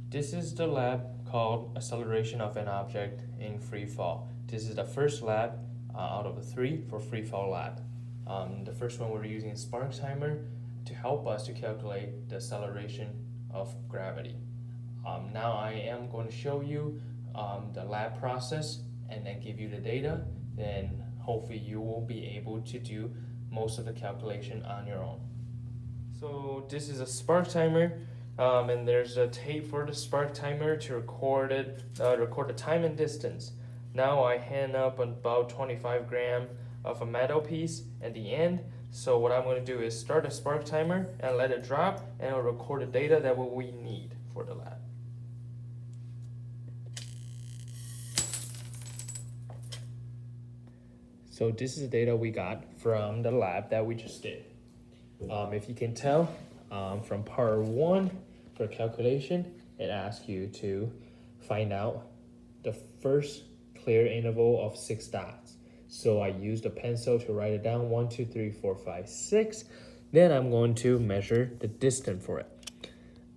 This is the lab called Acceleration of an Object in Free Fall. This is the first lab out of the 3 for Free Fall lab. The first one we're using a spark timer to help us to calculate the acceleration of gravity. Now I am going to show you the lab process and then give you the data. Then hopefully you will be able to do most of the calculation on your own. So this is a spark timer. And there's a tape for the spark timer to record the time and distance. Now I hand up about 25 grams of a metal piece at the end. So what I'm going to do is start the spark timer and let it drop, and it'll record the data that we need for the lab. So this is the data we got from the lab that we just did. If you can tell, from part 1 for calculation, it asks you to find out the first clear interval of 6 dots. So I used a pencil to write it down: 1, 2, 3, 4, 5, 6. Then I'm going to measure the distance for it.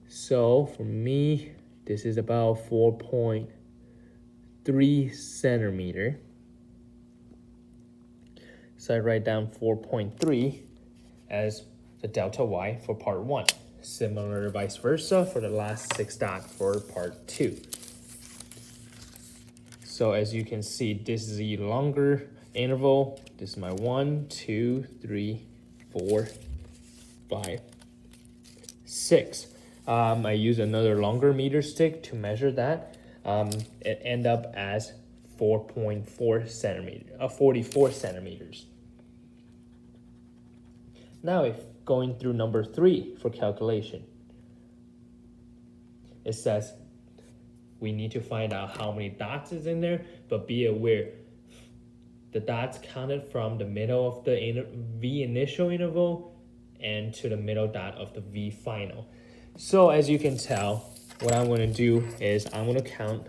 So for me, this is about 4.3 centimeter. So I write down 4.3 as the delta y for part 1. Similar vice versa for the last 6 dots for part 2. So as you can see, this is a longer interval. This is my 1, 2, 3, 4, 5, 6. I use another longer meter stick to measure that. It end up as 44 centimeters. Now if going through number 3 for calculation, it says we need to find out how many dots is in there, but be aware the dots counted from the middle of the V initial interval and to the middle dot of the V final. So as you can tell, what I'm going to do is I'm going to count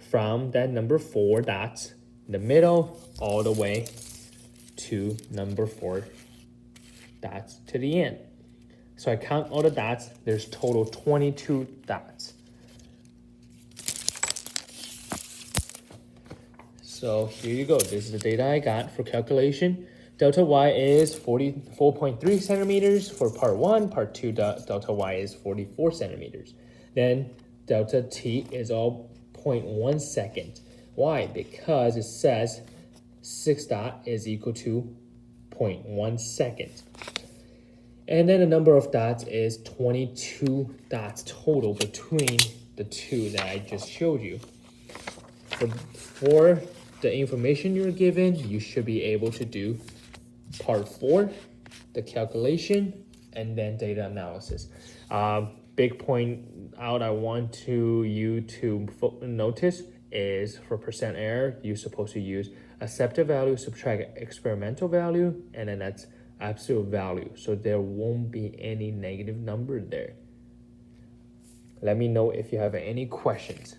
from that number 4 dots in the middle all the way to number 4 dots to the end. So I count all the dots. There's total 22 dots. So here you go. This is the data I got for calculation. Delta y is 44.3 centimeters for part 1. Part 2 delta y is 44 centimeters. Then delta t is all 0.1 second. Why? Because it says 6 dot is equal to 0.1 second. And then the number of dots is 22 dots total between the 2 that I just showed you. For the information you're given, you should be able to do part 4, the calculation, and then data analysis. Big point out I want you to notice is for percent error, you're supposed to use accepted value, subtract experimental value, and then that's absolute value. So there won't be any negative number there. Let me know if you have any questions.